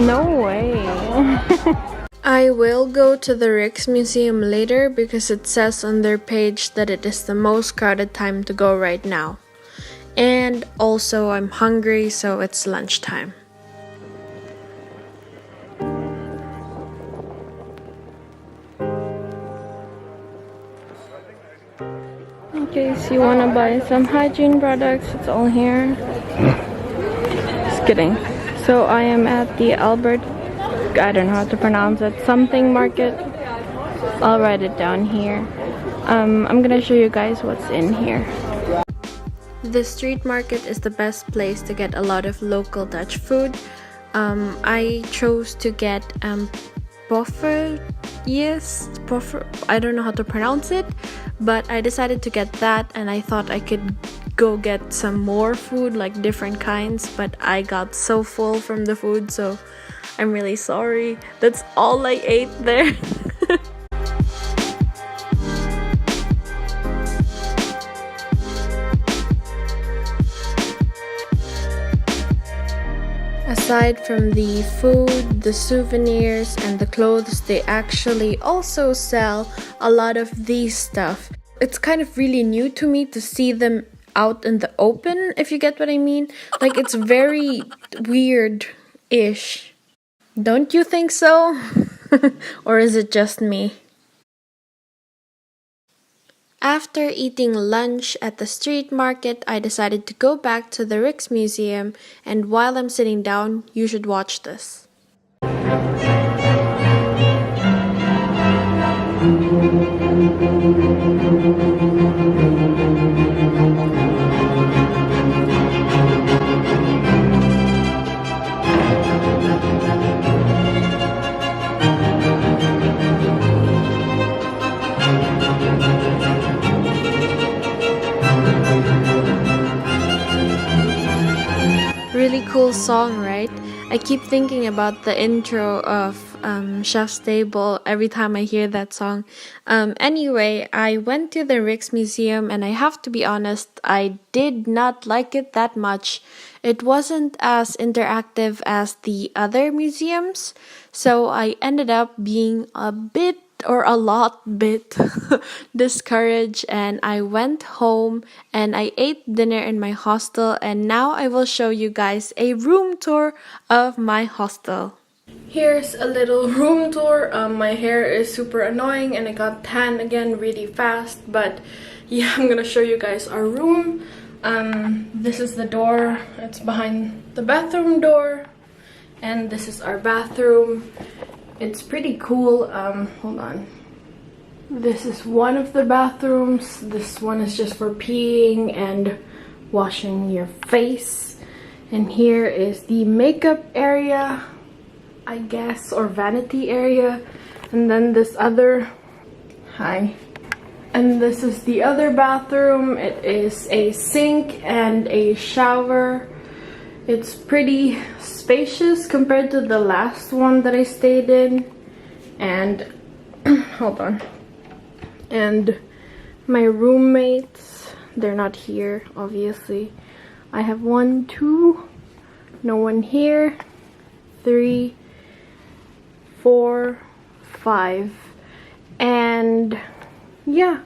No way. I will go to the Rijksmuseum later because it says on their page that it is the most crowded time to go right now. And also I'm hungry, so it's lunchtime. In case you want to buy some hygiene products, it's all here. Just kidding. So I am at the Albert, I don't know how to pronounce it, something market. I'll write it down here. I'm gonna show you guys what's in here. The street market is the best place to get a lot of local Dutch food. I chose to get poffer, I don't know how to pronounce it, but I decided to get that, and I thought I could go get some more food, like different kinds, but I got so full from the food, so I'm really sorry. That's all I ate there. Aside from the food, the souvenirs, and the clothes, they actually also sell a lot of these stuff. It's kind of really new to me to see them out in the open, if you get what I mean. Like, it's very weird-ish. Don't you think so? Or is it just me? After eating lunch at the street market, I decided to go back to the Rijksmuseum, and while I'm sitting down, you should watch this. Really cool song, right? I keep thinking about the intro of Chef's Table every time I hear that song. Anyway, I went to the Rijksmuseum, and I have to be honest, I did not like it that much. It wasn't as interactive as the other museums, so I ended up being a lot discouraged, and I went home and I ate dinner in my hostel, and now I will show you guys a room tour of my hostel. Here's a little room tour. My hair is super annoying and I got tan again really fast, but yeah, I'm gonna show you guys our room. This is the door. It's behind the bathroom door, and this is our bathroom. It's pretty cool. Hold on. This is one of the bathrooms. This one is just for peeing and washing your face. And here is the makeup area, I guess, or vanity area. And then this other, and this is the other bathroom. It is a sink and a shower. It's pretty spacious compared to the last one that I stayed in. And hold on. And my roommates, they're not here, obviously. I have 1, 2, no one here, 3, 4, 5, and yeah.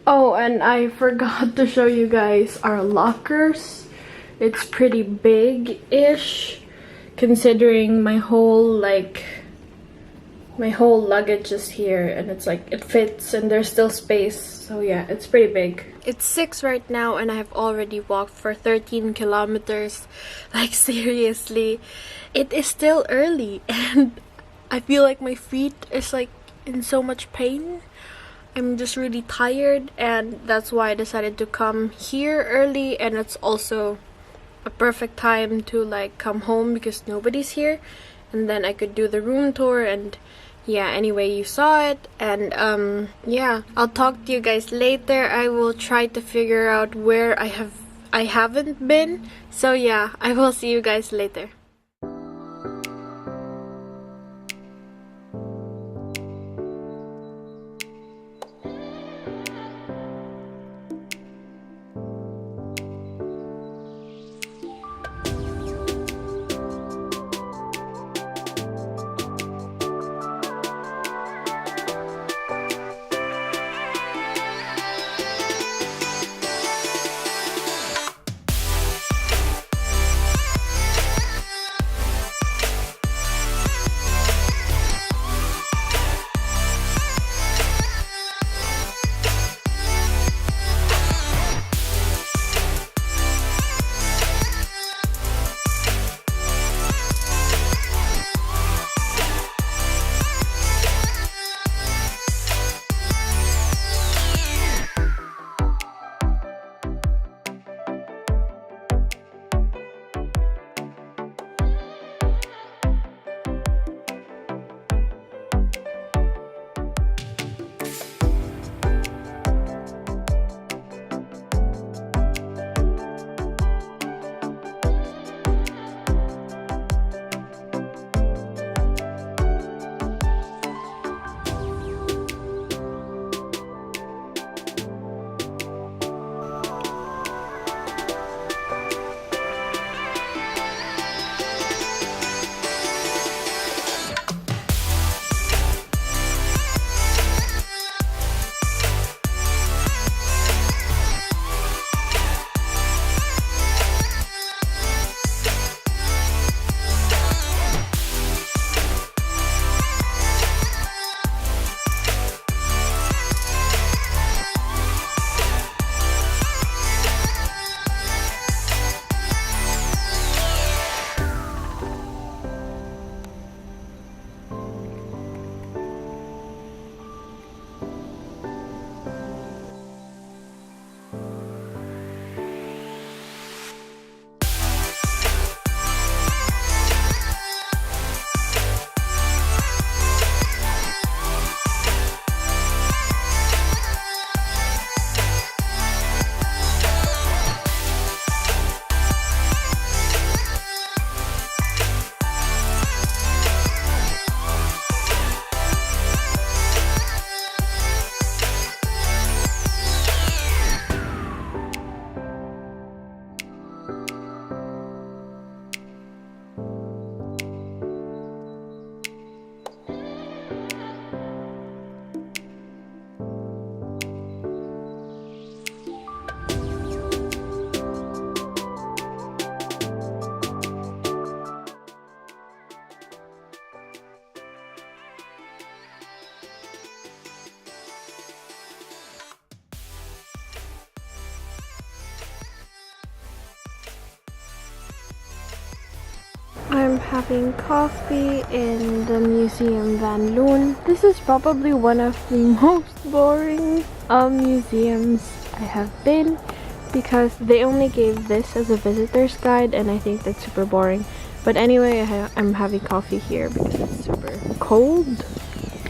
Oh, and I forgot to show you guys our lockers. It's pretty big-ish, considering my whole luggage is here, and it's like it fits and there's still space, so yeah, it's pretty big. It's 6 right now and I have already walked for 13 kilometers. Like, seriously, it is still early and I feel like my feet is like in so much pain. I'm just really tired, and that's why I decided to come here early, and it's also a perfect time to like come home because nobody's here, and then I could do the room tour. And yeah, anyway, you saw it, and yeah, I'll talk to you guys later. I will try to figure out where I haven't been, so yeah, I will see you guys later. I'm having coffee in the Museum Van Loon. This is probably one of the most boring museums I have been because they only gave this as a visitor's guide and I think that's super boring. But anyway, I'm having coffee here because it's super cold,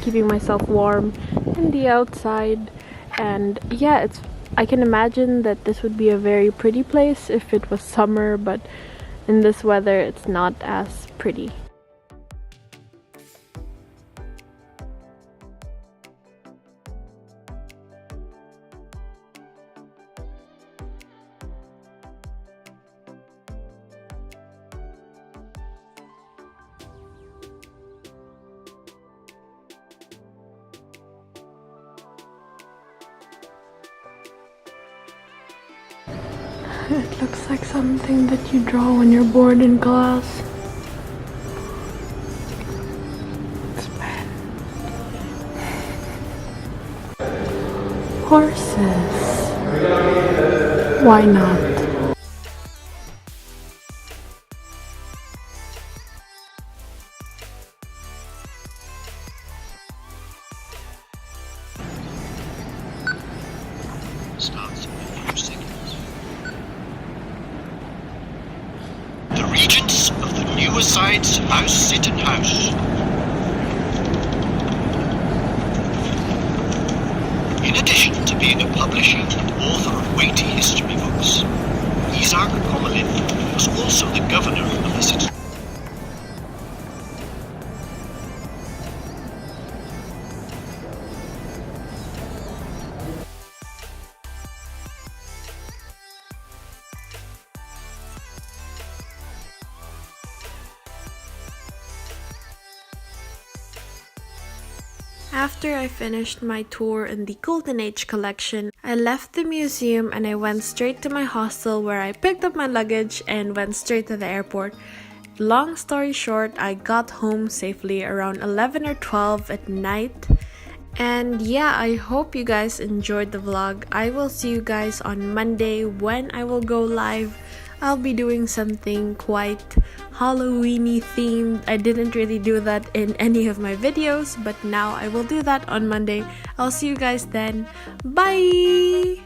keeping myself warm in the outside. And yeah, I can imagine that this would be a very pretty place if it was summer, but in this weather it's not as pretty. It looks like something that you draw when you're bored in class. It's men. Horses. Why not? Starts in a few seconds. The regents of the newer side's House Sitten House. In addition to being a publisher and author of weighty history books, Isaac Komelin was also the governor of the city. After I finished my tour in the Golden Age collection, I left the museum and I went straight to my hostel where I picked up my luggage and went straight to the airport. Long story short, I got home safely around 11 or 12 at night. And yeah, I hope you guys enjoyed the vlog. I will see you guys on Monday when I will go live. I'll be doing something quite Halloween-y themed. I didn't really do that in any of my videos, but now I will do that on Monday. I'll see you guys then. Bye!